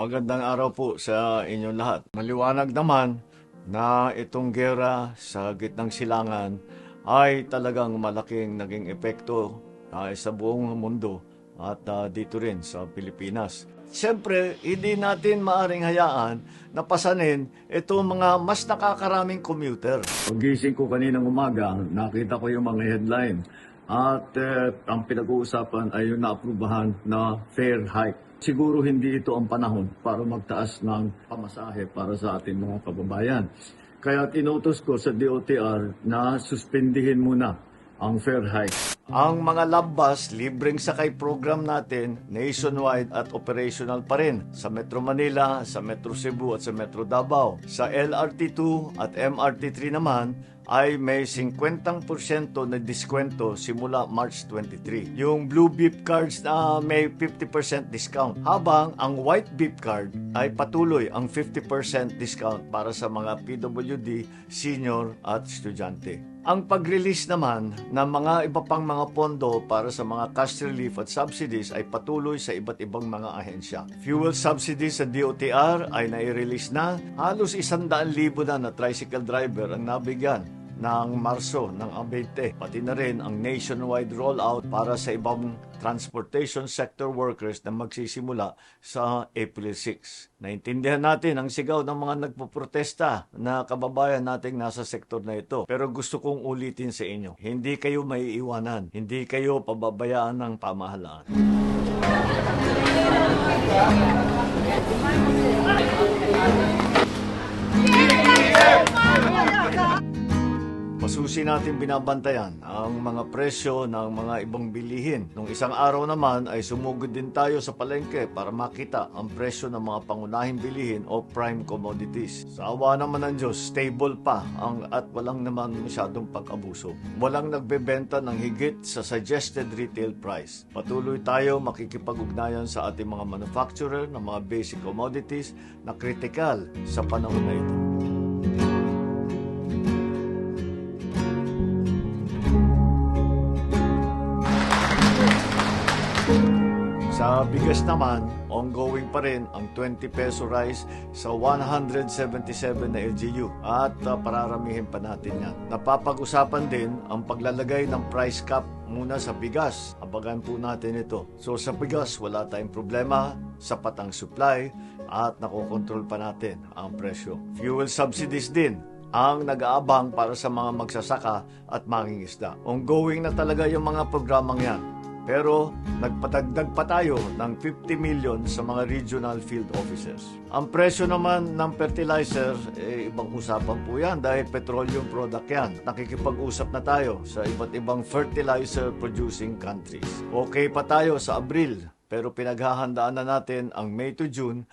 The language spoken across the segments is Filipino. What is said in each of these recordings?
Magandang araw po sa inyong lahat. Maliwanag naman na itong gera sa gitnang silangan ay talagang malaking naging epekto sa buong mundo at dito rin sa Pilipinas. Siyempre, hindi natin maaring hayaan na pasanin itong mga mas nakakaraming commuter. Pagising ko kaninang umaga, nakita ko yung mga headline at ang pinag-uusapan ay yung naaprubahan na fare hike. Siguro hindi ito ang panahon para magtaas ng pamasahe para sa ating mga kababayan. Kaya tinutos ko sa DOTR na suspendihin muna ang fare hike. Ang mga lambas, libreng sakay program natin, nationwide at operational pa rin sa Metro Manila, sa Metro Cebu at sa Metro Davao. Sa LRT2 at MRT3 naman, ay may 50% na diskwento simula March 23. Yung blue beep cards na may 50% discount. Habang ang white beep card ay patuloy ang 50% discount para sa mga PWD, senior at estudyante. Ang pag-release naman ng mga iba pang mga pondo para sa mga cash relief at subsidies ay patuloy sa iba't ibang mga ahensya. Fuel subsidies sa DOTR ay nai-release na. Halos 100,000 na tricycle driver ang nabigyan ng Marso ng Abente, pati na rin ang nationwide rollout para sa ibang transportation sector workers na magsisimula sa April 6. Naintindihan natin ang sigaw ng mga nagpoprotesta na kababayan nating nasa sektor na ito. Pero gusto kong ulitin sa inyo, hindi kayo maiiwanan, hindi kayo pababayaan ng pamahalaan. Masusi natin binabantayan ang mga presyo ng mga ibang bilihin. Nung isang araw naman ay sumugod din tayo sa palengke para makita ang presyo ng mga pangunahing bilihin o prime commodities. Sa awa naman ng Diyos, stable pa at walang naman masyadong pag-abuso. Walang nagbebenta ng higit sa suggested retail price. Patuloy tayo makikipag-ugnayan sa ating mga manufacturer ng mga basic commodities na kritikal sa panahon na ito. Sa bigas naman, ongoing pa rin ang 20 peso rise sa 177 na LGU at pararamihin pa natin yan. Napapag-usapan din ang paglalagay ng price cap muna sa bigas. Abagan po natin ito. So sa bigas, wala tayong problema, sapat ang supply at nakokontrol pa natin ang presyo. Fuel subsidies din ang nag-aabang para sa mga magsasaka at mangingisda. Ongoing na talaga yung mga programang yan. Pero nagpatagdag pa tayo ng 50 million sa mga regional field officers. Ang presyo naman ng fertilizer, ibang usapan po yan dahil petroleum product yan. Nakikipag-usap na tayo sa iba't ibang fertilizer producing countries. Okay pa tayo sa Abril, pero pinaghahandaan na natin ang May to June.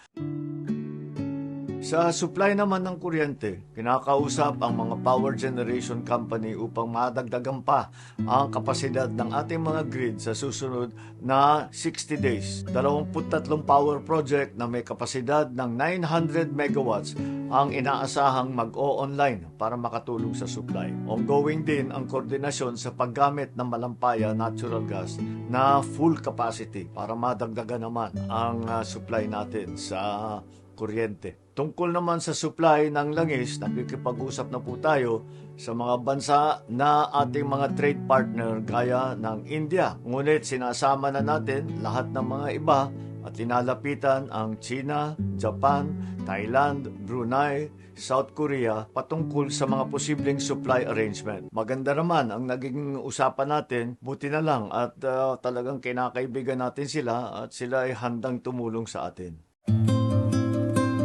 Sa supply naman ng kuryente, kinakausap ang mga power generation company upang madagdagan pa ang kapasidad ng ating mga grid sa susunod na 60 days. 23 power project na may kapasidad ng 900 megawatts ang inaasahang mag-o-online para makatulong sa supply. Ongoing din ang koordinasyon sa paggamit ng malampaya natural gas na full capacity para madagdagan naman ang supply natin sa kuryente. Tungkol naman sa supply ng langis, nakikipag-usap na po tayo sa mga bansa na ating mga trade partner gaya ng India. Ngunit sinasama na natin lahat ng mga iba at linalapitan ang China, Japan, Thailand, Brunei, South Korea patungkol sa mga posibleng supply arrangement. Maganda naman ang naging usapan natin, buti na lang at talagang kinakaibigan natin sila at sila ay handang tumulong sa atin.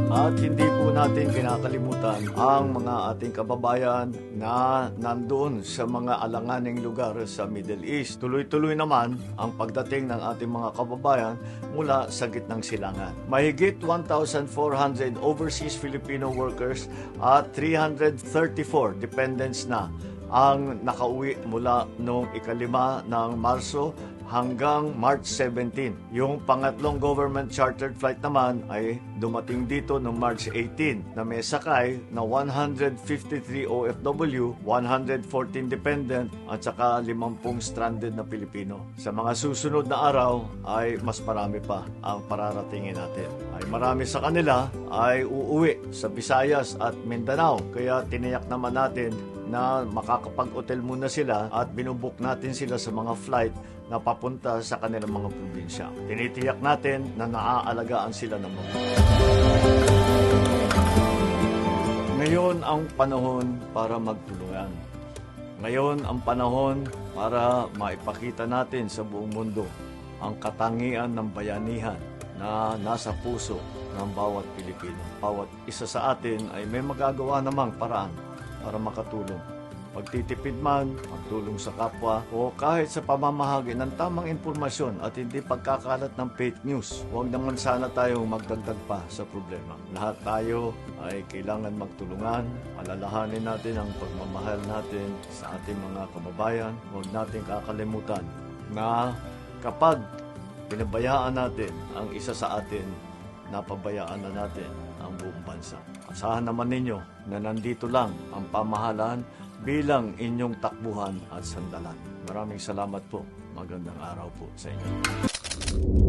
At hindi po natin kinakalimutan ang mga ating kababayan na nandoon sa mga alanganing lugar sa Middle East. Tuloy-tuloy naman ang pagdating ng ating mga kababayan mula sa gitnang silangan. Mahigit 1,400 overseas Filipino workers at 334 dependents na ang nakauwi mula noong 5 ng Marso hanggang March 17. Yung pangatlong government chartered flight naman ay dumating dito noong March 18 na may sakay na 153 OFW, 114 dependent at saka 50 stranded na Pilipino. Sa mga susunod na araw ay mas marami pa ang pararatingin natin. Ay marami sa kanila ay uuwi sa Visayas at Mindanao, kaya tiniyak naman natin na makakapag-hotel muna sila at binubuk natin sila sa mga flight na papunta sa kanilang mga probinsya. Tinitiyak natin na naaalagaan sila ng mga. Ngayon ang panahon para magtulungan. Ngayon ang panahon para maipakita natin sa buong mundo ang katangian ng bayanihan na nasa puso ng bawat Pilipino. Bawat isa sa atin ay may magagawa namang paraan para makatulong. Pagtitipid man, magtulong sa kapwa, o kahit sa pamamahagi ng tamang impormasyon at hindi pagkakalat ng fake news. Huwag naman sana tayong magdagdag pa sa problema. Lahat tayo ay kailangan magtulungan. Alalahanin natin ang pagmamahal natin sa ating mga kababayan. Huwag natin kakalimutan na kapag pinabayaan natin ang isa sa atin, napabayaan na natin ang buong bansa. Asahan naman ninyo na nandito lang ang pamahalaan bilang inyong takbuhan at sandalan. Maraming salamat po. Magandang araw po sa inyo.